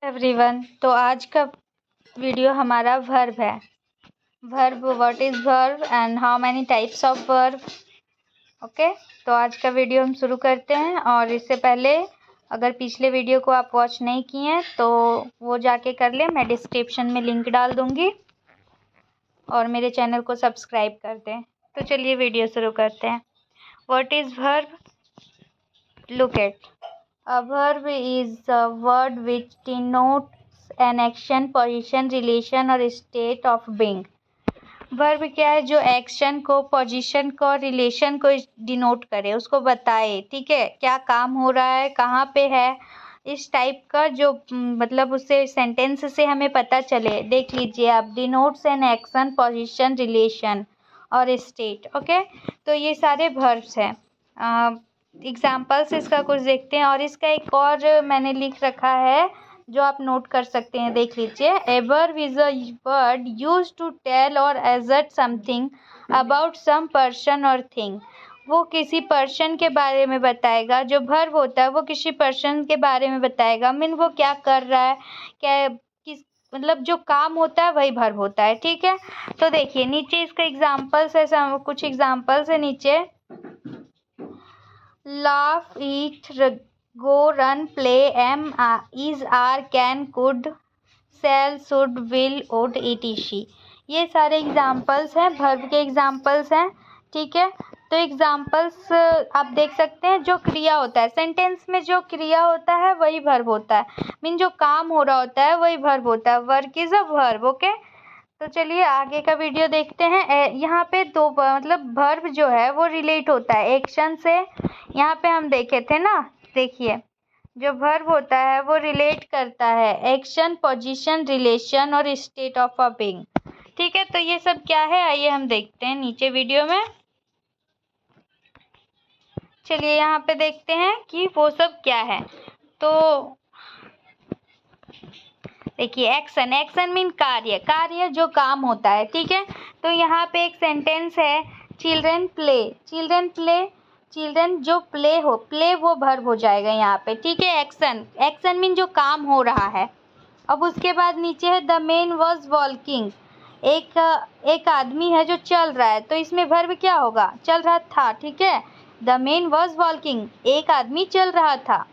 Everyone, तो आज का वीडियो हमारा वर्ब है। Verb, what is verb and how many types of verb. Okay, तो आज का वीडियो हम शुरू करते हैं। और इससे पहले अगर पिछले वीडियो को आप वॉच नहीं किए हैं तो वो जाके कर लें, मैं डिस्क्रिप्शन में लिंक डाल दूँगी। और मेरे चैनल को सब्सक्राइब कर दें। तो चलिए वीडियो शुरू करते हैं। What is verb? Look at. A verb is a word which denotes an action, position, relation और state of being। वर्ब क्या है? जो एक्शन को, पोजीशन को, रिलेशन को डिनोट करे, उसको बताए। ठीक है, क्या काम हो रहा है, कहाँ पे है, इस टाइप का जो मतलब उससे सेंटेंस से हमें पता चले। देख लीजिए आप, denotes an action, position, relation और स्टेट। ओके, तो ये सारे वर्ब्स हैं। एग्जाम्पल्स इसका कुछ देखते हैं। और इसका एक और मैंने लिख रखा है जो आप नोट कर सकते हैं, देख लीजिए। A verb is a word used to tell or assert something about some person or thing. वो किसी पर्सन के बारे में बताएगा। जो वर्ब होता है वो किसी पर्सन के बारे में बताएगा। मीन वो क्या कर रहा है, क्या किस मतलब जो काम होता है वही वर्ब होता है। ठीक है, तो देखिए नीचे इसका एग्जाम्पल्स है, कुछ एग्जाम्पल्स है नीचे। laugh, eat, go, run, play, am, is, are, can, could, shall, should, will, would, etc। ये सारे एग्जाम्पल्स हैं, वर्ब के एग्जाम्पल्स हैं। ठीक है, तो एग्जाम्पल्स आप देख सकते हैं। जो क्रिया होता है सेंटेंस में, जो क्रिया होता है वही वर्ब होता है। मीन जो काम हो रहा होता है वही वर्ब होता है। Work is a verb. Okay, तो चलिए आगे का वीडियो देखते हैं। यहाँ पे दो मतलब वर्ब जो है वो रिलेट होता है एक्शन से। यहाँ पे हम देखे थे ना, देखिए जो वर्ब होता है वो रिलेट करता है एक्शन, पोजीशन, रिलेशन और स्टेट ऑफ अ बीइंग। ठीक है, तो ये सब क्या है आइए हम देखते हैं नीचे वीडियो में। चलिए यहाँ पे देखते हैं कि वो सब क्या है। तो देखिए, एक्शन, एक्शन मीन कार्य, कार्य जो काम होता है। ठीक है, तो यहाँ पे एक सेंटेंस है, children play, children play, children जो प्ले हो, प्ले वो वर्ब हो जाएगा यहाँ पे। ठीक है, एक्शन, एक्शन मीन जो काम हो रहा है। अब उसके बाद नीचे है द मैन वॉज वॉकिंग, एक आदमी है जो चल रहा है। तो इसमें वर्ब क्या होगा? चल रहा था। ठीक है, द मैन वॉज वॉकिंग, एक आदमी चल रहा था।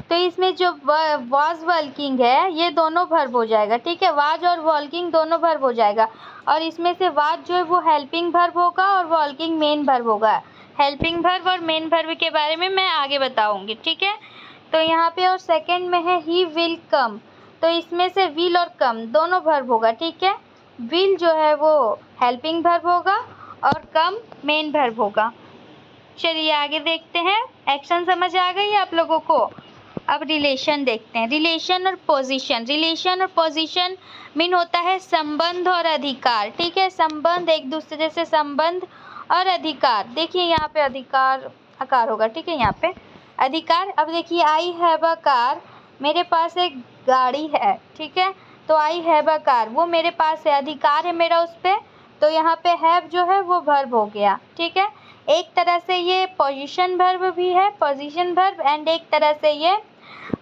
तो इसमें जो वाज वॉकिंग है ये दोनों वर्ब हो जाएगा। ठीक है, वाज और वॉकिंग दोनों वर्ब हो जाएगा। और इसमें से वाज जो है वो हेल्पिंग वर्ब होगा और वॉकिंग मेन वर्ब होगा। हेल्पिंग वर्ब और मेन वर्ब के बारे में मैं आगे बताऊंगी। ठीक है, तो यहाँ पे और सेकंड में है ही विल कम। तो इसमें से विल और कम दोनों वर्ब होगा। ठीक है, विल जो है वो हेल्पिंग वर्ब होगा और कम मेन वर्ब होगा। चलिए आगे देखते हैं। एक्शन समझ आ गई आप लोगों को? अब रिलेशन देखते हैं। रिलेशन और पोजीशन, रिलेशन और पोजीशन मीन होता है संबंध और अधिकार। ठीक है, संबंध, एक दूसरे से संबंध और अधिकार। देखिए यहाँ पे अधिकार आकार होगा। ठीक है, यहाँ पे अधिकार। अब देखिए आई हैव अ कार, मेरे पास एक गाड़ी है। ठीक है, तो आई हैव अ कार वो मेरे पास है, अधिकार है मेरा उस पर। तो यहाँ पे हैव जो है वो वर्ब हो गया। ठीक है, एक तरह से ये पोजीशन वर्ब भी है, पोजीशन वर्ब, एंड एक तरह से ये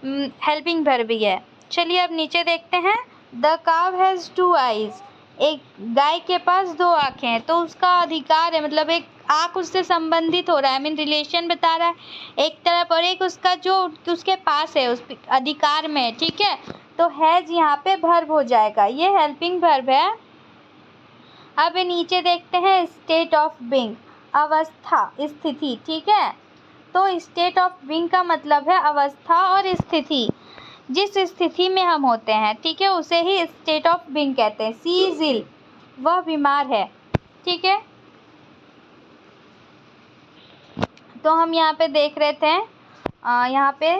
हेल्पिंग वर्ब भी है। चलिए अब नीचे देखते हैं। द काव हैज़ 2 आइज, एक गाय के पास 2 आँखें हैं। तो उसका अधिकार है, मतलब एक आँख उससे संबंधित हो रहा है, मीन रिलेशन बता रहा है एक तरफ, और एक उसका जो उसके पास है, उस अधिकार में है। ठीक है, तो हैज़ यहाँ पे वर्ब हो जाएगा, ये हेल्पिंग वर्ब है। अब नीचे देखते हैं स्टेट ऑफ बीइंग, अवस्था, स्थिति। ठीक है, तो स्टेट ऑफ बीइंग का मतलब है अवस्था और स्थिति, जिस स्थिति में हम होते हैं। ठीक है, उसे ही स्टेट ऑफ बीइंग कहते हैं। सी इज इल, वह बीमार है। ठीक है, तो हम यहाँ पे देख रहे थे यहाँ पे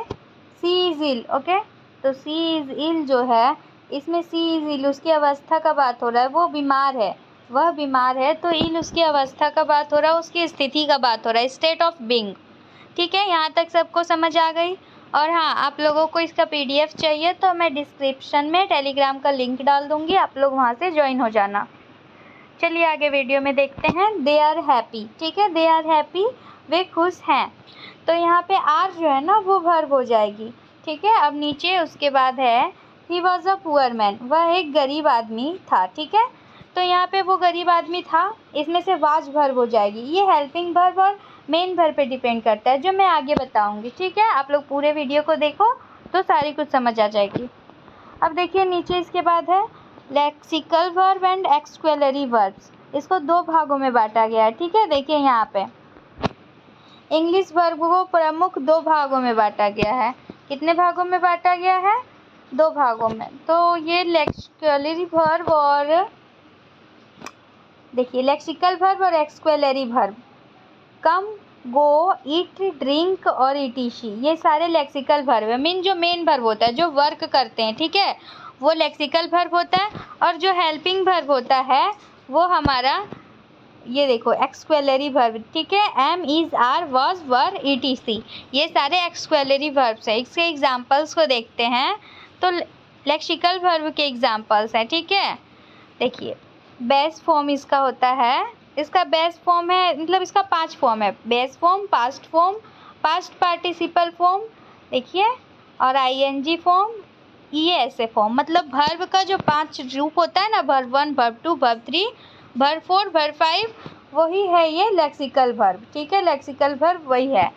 सी इज इल। ओके, तो सी इज इल जो है, इसमें सी इज इल उसकी अवस्था का बात हो रहा है, वो बीमार है, वह बीमार है। तो इल उसकी अवस्था का बात हो रहा है, उसकी स्थिति का बात हो रहा है, स्टेट ऑफ बीइंग। ठीक है, यहाँ तक सबको समझ आ गई? और हाँ, आप लोगों को इसका PDF चाहिए तो मैं डिस्क्रिप्शन में टेलीग्राम का लिंक डाल दूँगी, आप लोग वहाँ से ज्वाइन हो जाना। चलिए आगे वीडियो में देखते हैं। They are happy. ठीक है, दे आर हैप्पी, वे खुश हैं। तो यहाँ पे आर जो है ना वो वर्ब हो जाएगी। ठीक है। अब नीचे उसके बाद है he was a poor man, वह एक गरीब आदमी था, ठीक है। तो यहाँ पे वो गरीब आदमी था, इसमें से वाज वर्ब हो जाएगी। ये हेल्पिंग वर्ब और मेन वर्ब पे डिपेंड करता है, जो मैं आगे बताऊंगी, ठीक है। आप लोग पूरे वीडियो को देखो तो सारी कुछ समझ आ जाएगी। अब देखिए नीचे इसके बाद है लेक्सिकल वर्ब एंड एक्सक्वेलरी वर्ब्स। इसको दो भागों में बांटा गया है, ठीक है। देखिए यहाँ पे इंग्लिश वर्ब को प्रमुख दो भागों में बांटा गया है। कितने भागों में बांटा गया है? दो भागों में। तो ये लेक्सिकलरी वर्ब और देखिए लेक्सिकल वर्ब और एक्सक्वेलरी वर्ब, कम, गो, ईट, ड्रिंक और ईटीसी, ये सारे लेक्सिकल वर्ब है। मीन जो मेन वर्ब होता है, जो वर्क करते हैं, ठीक है, वो लेक्सिकल वर्ब होता है। और जो हेल्पिंग वर्ब होता है वो हमारा ये देखो एक्सक्वेलरी वर्ब, ठीक है। Am, is, are, was, were, ETC, ये सारे एक्सक्वेलरी वर्ब्स है। इसके एग्जाम्पल्स को देखते हैं तो लेक्सिकल वर्ब के एग्जाम्पल्स हैं, ठीक है। देखिए बेस फॉर्म इसका होता है, इसका बेस फॉर्म है, मतलब इसका 5 फॉर्म है। Base form, past form, past participle form, देखिए, और आईएनजी फॉर्म, ईएसए फॉर्म। मतलब वर्ब का जो 5 रूप होता है ना, verb 1, verb 2, verb 3, verb 4, verb 5, वही है ये लेक्सिकल वर्ब, ठीक है। लेक्सिकल वर्ब वही है।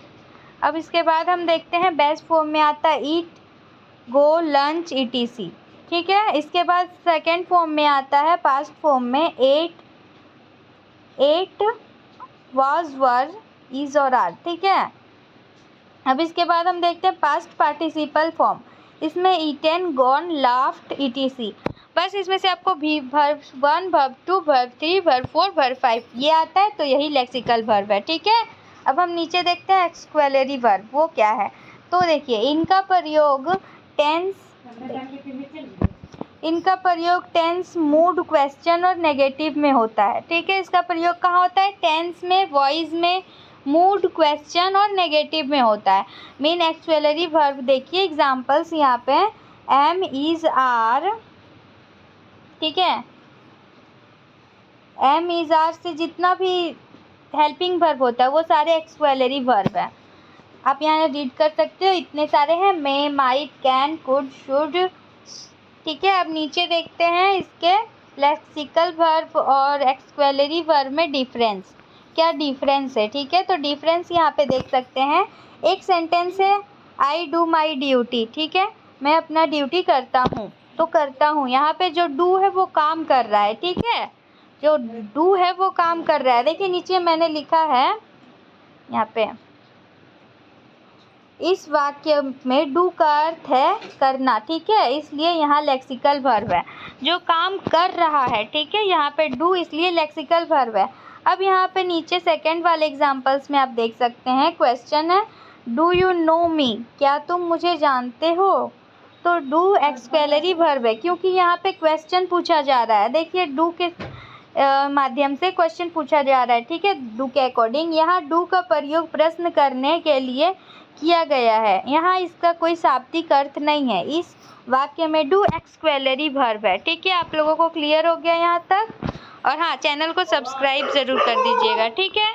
अब इसके बाद हम देखते हैं बेस फॉर्म में आता है ईट, गो, लंच, ईटीसी, ठीक है। इसके बाद सेकेंड फॉर्म में आता है पास्ट फॉर्म में एट, वाज, वर, इज और आर, ठीक है। अब इसके बाद हम देखते हैं पास्ट पार्टिसिपल फॉर्म, इसमें ईटेन, गॉन, लाफ्ड, ईटीसी। बस इसमें से आपको भी verb 1, verb 2, verb 3, verb 4, verb 5 ये आता है, तो यही लेक्सिकल वर्ब है, ठीक है। अब हम नीचे देखते हैं एक्सक्वेलरी वर्ब, वो क्या है। तो देखिए इनका प्रयोग टेंस, मूड, क्वेश्चन और नेगेटिव में होता है, ठीक है। इसका प्रयोग कहाँ होता है? टेंस में, वॉइस में, मूड, क्वेश्चन और नेगेटिव में होता है। मेन एक्सक्वेलरी वर्ब देखिए एग्जांपल्स यहाँ पे एम, इज, आर, ठीक है। एम, इज, आर से जितना भी हेल्पिंग वर्ब होता है वो सारे एक्सक्वेलरी वर्ब है। आप यहाँ रीड कर सकते हो, इतने सारे हैं, मे, माइट, कैन, कुड, शुड, ठीक है। अब नीचे देखते हैं इसके लेक्सिकल वर्ब और एक्सक्वेलरी वर्ब में डिफरेंस, क्या डिफरेंस है, ठीक है। तो डिफरेंस यहाँ पे देख सकते हैं। एक सेंटेंस है आई डू माई ड्यूटी, ठीक है, मैं अपना ड्यूटी करता हूँ, तो करता हूँ, यहाँ पे जो डू है वो काम कर रहा है, ठीक है, जो डू है वो काम कर रहा है। देखिए नीचे मैंने लिखा है यहाँ पे, इस वाक्य में डू का अर्थ है करना, ठीक है, इसलिए यहाँ लेक्सिकल वर्ब है, जो काम कर रहा है, ठीक है। यहाँ पे डू इसलिए लेक्सिकल वर्ब है। अब यहाँ पे नीचे सेकंड वाले एग्जांपल्स में आप देख सकते हैं, क्वेश्चन है डू यू नो मी, क्या तुम मुझे जानते हो। तो डू एक्सक्वेलरी वर्ब है, क्योंकि यहाँ पे क्वेश्चन पूछा जा रहा है। देखिए डू के माध्यम से क्वेश्चन पूछा जा रहा है, ठीक है, डू के अकॉर्डिंग। यहाँ डू का प्रयोग प्रश्न करने के लिए किया गया है, यहाँ इसका कोई शाब्दिक अर्थ नहीं है। इस वाक्य में डू एक्सक्वेलरी वर्ब है, ठीक है। आप लोगों को क्लियर हो गया यहाँ तक? और हाँ, चैनल को सब्सक्राइब ज़रूर कर दीजिएगा, ठीक है।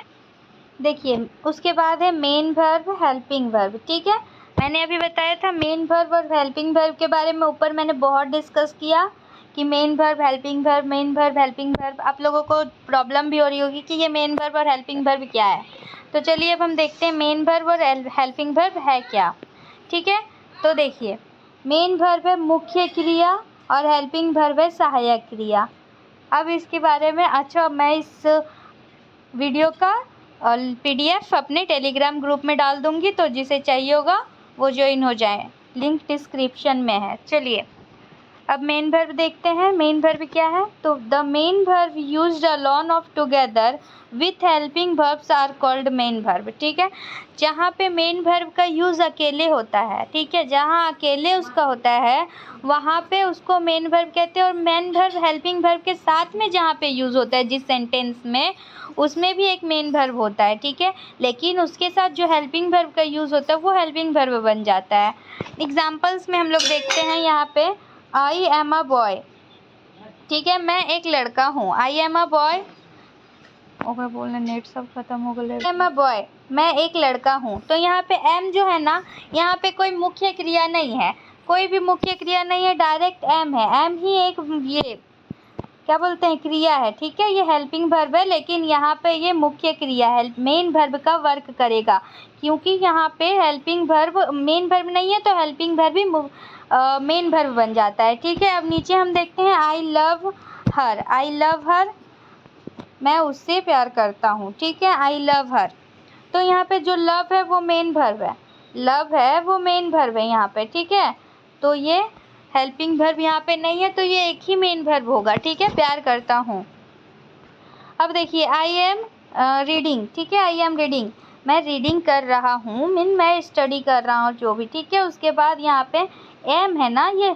देखिए उसके बाद है मेन वर्ब, हेल्पिंग वर्ब, ठीक है। मैंने अभी बताया था मेन वर्ब और हेल्पिंग वर्ब के बारे में, ऊपर मैंने बहुत डिस्कस किया कि main verb, helping verb, main verb, helping verb. आप लोगों को प्रॉब्लम भी हो रही होगी कि ये मेन वर्ब और हेल्पिंग वर्ब क्या है। तो चलिए अब हम देखते हैं मेन वर्ब और हेल्पिंग वर्ब है क्या, ठीक है। तो देखिए मेन वर्ब है मुख्य क्रिया और हेल्पिंग वर्ब है सहायक क्रिया। अब इसके बारे में, अच्छा, मैं इस वीडियो का PDF अपने टेलीग्राम ग्रुप में डाल दूंगी, तो जिसे चाहिए होगा वो ज्वाइन हो जाए, लिंक डिस्क्रिप्शन में है। चलिए अब मेन वर्ब देखते हैं। मेन वर्ब क्या है? तो the main verb used alone of together with helping verbs are called main verb, ठीक है। जहाँ पे मेन वर्ब का यूज़ अकेले होता है, ठीक है, जहाँ अकेले उसका होता है वहाँ पे उसको मेन वर्ब कहते हैं। और मेन वर्ब हेल्पिंग वर्ब के साथ में जहाँ पे यूज़ होता है जिस सेंटेंस में, उसमें भी एक मेन वर्ब होता है, ठीक है, लेकिन उसके साथ जो हेल्पिंग वर्ब का यूज़ होता है वो हेल्पिंग वर्ब बन जाता है। एग्जाम्पल्स में हम लोग देखते हैं यहाँ पे आई एम अ बॉय, ठीक है, मैं एक लड़का हूँ। I am a boy, okay बोलना, नेट सब खत्म हो गया। आई एम अ बॉय, मैं एक लड़का हूँ। तो यहाँ पे एम जो है ना, यहाँ पे कोई मुख्य क्रिया नहीं है, कोई भी मुख्य क्रिया नहीं है, डायरेक्ट एम है। एम ही एक ये क्या बोलते हैं क्रिया है, ठीक है। ये हेल्पिंग वर्ब है, लेकिन यहाँ पे ये मुख्य क्रिया है, मेन वर्ब का वर्क करेगा, क्योंकि यहाँ पे हेल्पिंग वर्ब मेन वर्ब नहीं है, तो हेल्पिंग वर्ब भी मेन वर्ब बन जाता है, ठीक है। अब नीचे हम देखते हैं I love her. I love हर, मैं उससे प्यार करता हूँ, ठीक है। आई लव हर, तो यहाँ पे जो लव है वो मेन वर्ब है, लव है वो मेन वर्ब है यहाँ पे, ठीक है। तो ये हेल्पिंग वर्ब यहाँ पे नहीं है, तो ये एक ही मेन वर्ब होगा, ठीक है, प्यार करता हूँ। अब देखिए आई एम रीडिंग, ठीक है। आई एम रीडिंग, मैं रीडिंग कर रहा हूँ, मीन मैं स्टडी कर रहा हूँ जो भी, ठीक है। उसके बाद यहाँ पे एम है ना, ये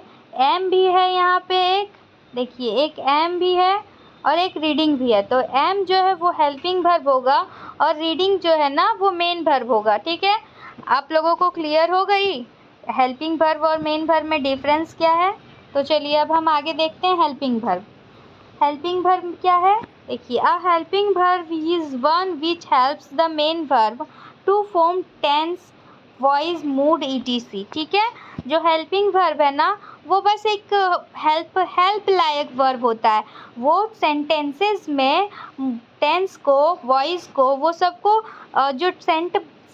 एम भी है यहाँ पे एक, देखिए एक एम भी है और एक रीडिंग भी है। तो एम जो है वो हेल्पिंग वर्ब होगा और रीडिंग जो है ना वो मेन वर्ब होगा, ठीक है। आप लोगों को क्लियर हो गई हेल्पिंग वर्ब और मेन वर्ब में डिफरेंस क्या है? तो चलिए अब हम आगे देखते हैं हेल्पिंग वर्ब। हेल्पिंग वर्ब क्या है? देखिए a helping verb is one which helps the main verb to form tense, voice, mood ETC, ठीक है। जो हेल्पिंग वर्ब है ना वो बस एक हेल्प लायक वर्ब होता है, वो सेंटेंसेस में टेंस को, वॉइस को, वो सबको जो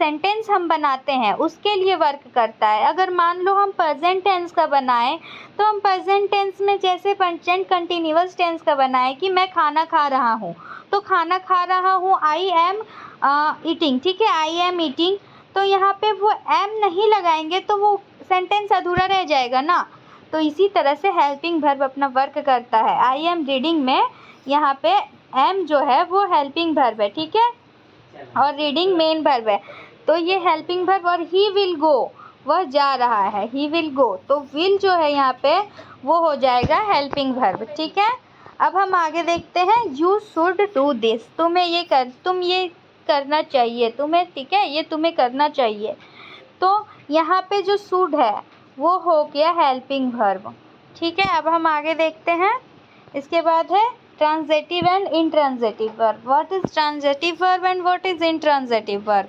सेंटेंस हम बनाते हैं उसके लिए वर्क करता है। अगर मान लो हम प्रेजेंट टेंस का बनाएं तो हम प्रेजेंट टेंस में जैसे प्रेजेंट कंटिन्यूअस टेंस का बनाएं कि मैं खाना खा रहा हूँ, तो खाना खा रहा हूँ आई एम ईटिंग, ठीक है, आई एम ईटिंग। तो यहाँ पे वो एम नहीं लगाएंगे तो वो सेंटेंस अधूरा रह जाएगा ना। तो इसी तरह से हेल्पिंग वर्ब अपना वर्क करता है। आई एम रीडिंग में यहाँ पे एम जो है वो हेल्पिंग वर्ब है, ठीक है, और रीडिंग मेन वर्ब है। तो ये हेल्पिंग वर्ब, और ही विल गो, वह जा रहा है, ही विल गो, तो विल जो है यहाँ पे वो हो जाएगा हेल्पिंग वर्ब, ठीक है। अब हम आगे देखते हैं यू शुड डू दिस, तुम ये करना चाहिए तुम्हें, ठीक है, ये तुम्हें करना चाहिए। तो यहाँ पे जो शुड है वो हो गया हेल्पिंग वर्ब, ठीक है। अब हम आगे देखते हैं, इसके बाद है transitive and intransitive verb. What is transitive verb and what is intransitive verb?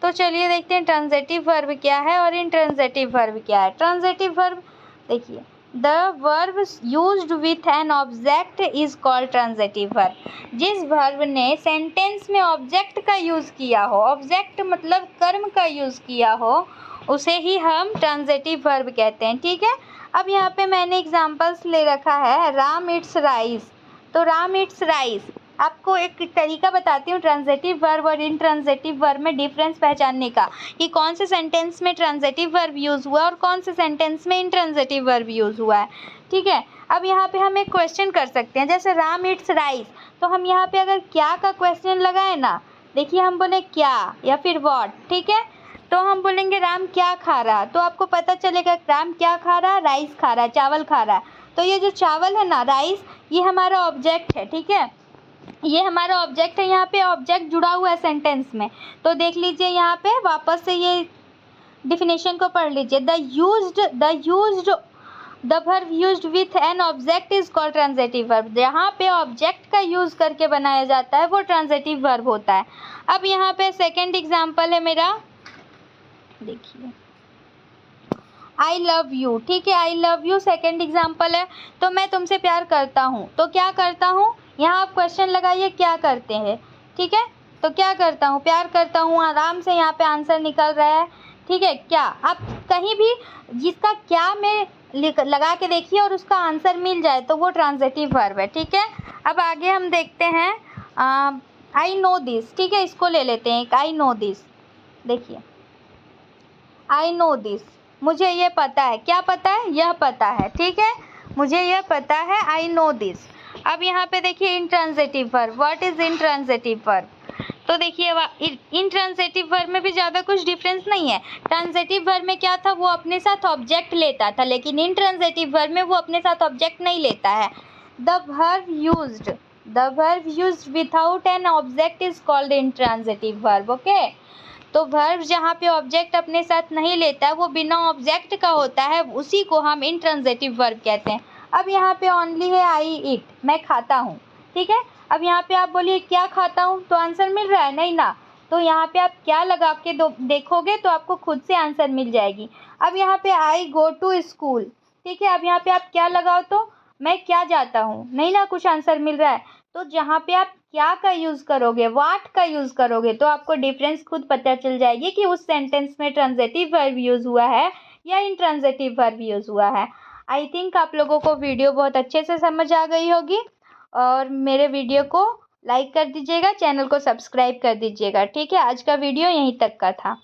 तो चलिए देखते हैं ट्रांजिटिव वर्ब क्या है और इंट्रांजिटिव वर्ब क्या है। ट्रांजिटिव वर्ब देखिए, the verb used with an object is called transitive verb. जिस वर्ब ने सेंटेंस में ऑब्जेक्ट का यूज़ किया हो, ऑब्जेक्ट मतलब कर्म का यूज़ किया हो, उसे ही हम ट्रांजिटिव वर्ब कहते हैं, ठीक है। अब यहाँ पे मैंने एग्जांपल्स ले रखा है, राम इट्स राइस। तो राम इट्स राइस, आपको एक तरीका बताती हूँ ट्रांजिटिव वर्ब और इंट्रांजिटिव वर्ब में डिफरेंस पहचानने का, कि कौन से सेंटेंस में ट्रांजिटिव वर्ब यूज़ हुआ और कौन से सेंटेंस में इंट्रांजिटिव वर्ब यूज़ हुआ है, ठीक है। अब यहाँ पे हम एक क्वेश्चन कर सकते हैं, जैसे राम इट्स राइस, तो हम यहाँ पे अगर क्या का क्वेश्चन लगाए ना, देखिए हम बोले क्या या फिर व्हाट, ठीक है। तो हम बोलेंगे राम क्या खा रहा, तो आपको पता चलेगा राम क्या खा रहा, राइस खा रहा है, चावल खा रहा है। तो ये जो चावल है ना, राइस, ये हमारा ऑब्जेक्ट है, ठीक है, ये हमारा ऑब्जेक्ट है। यहाँ पे ऑब्जेक्ट जुड़ा हुआ है सेंटेंस में, तो देख लीजिए यहाँ पे वापस से ये डिफिनेशन को पढ़ लीजिए। The verb used with an object is called transitive verb. यहाँ पे ऑब्जेक्ट का यूज करके बनाया जाता है वो ट्रांजिटिव वर्ब होता है। अब यहाँ पे सेकेंड एग्जाम्पल है मेरा, देखिए आई लव यू, ठीक है, I love you second example है। तो मैं तुमसे प्यार करता हूँ, तो क्या करता हूँ, यहाँ आप क्वेश्चन लगाइए क्या करते हैं, ठीक है। तो क्या करता हूँ, प्यार करता हूँ, आराम से यहाँ पे आंसर निकल रहा है, ठीक है। क्या आप कहीं भी जिसका क्या में लगा के देखिए और उसका आंसर मिल जाए तो वो ट्रांजिटिव वर्ब है, ठीक है। अब आगे हम देखते हैं आई नो दिस, ठीक है, इसको ले लेते हैं, आई नो दिस। देखिए आई नो दिस, मुझे ये पता है, क्या पता है, यह पता है, ठीक है, मुझे यह पता है, आई नो दिस। अब यहाँ पे देखिए intransitive verb, what is intransitive verb? तो देखिए इंट्रांजिटिव वर्ब में भी ज़्यादा कुछ डिफरेंस नहीं है। ट्रांजिटिव वर्ब में क्या था, वो अपने साथ ऑब्जेक्ट लेता था, लेकिन इंट्रांजिटिव वर्ब में वो अपने साथ ऑब्जेक्ट नहीं लेता है। The verb used without an object is called intransitive verb, okay. तो वर्ब जहाँ पे ऑब्जेक्ट अपने साथ नहीं लेता है, वो बिना ऑब्जेक्ट का होता है, उसी को हम इंट्रांजिटिव वर्ब कहते हैं। अब यहाँ पे ओनली है आई ईट, मैं खाता हूँ, ठीक है। अब यहाँ पे आप बोलिए क्या खाता हूँ, तो आंसर मिल रहा है नहीं ना, तो यहाँ पे आप क्या लगा के देखोगे तो आपको खुद से आंसर मिल जाएगी। अब यहाँ पे आई गो टू स्कूल, ठीक है। अब यहाँ पे आप क्या लगाओ तो मैं क्या जाता हूँ, नहीं ना कुछ आंसर मिल रहा है। तो जहाँ पे आप क्या का यूज़ करोगे, वाट का यूज़ करोगे, तो आपको डिफरेंस खुद पता चल जाएगी कि उस सेंटेंस में ट्रांजिटिव वर्ब यूज़ हुआ है या इंट्रांजिटिव वर्ब यूज़ हुआ है। आई थिंक आप लोगों को वीडियो बहुत अच्छे से समझ आ गई होगी, और मेरे वीडियो को लाइक कर दीजिएगा, चैनल को सब्सक्राइब कर दीजिएगा, ठीक है। आज का वीडियो यहीं तक का था।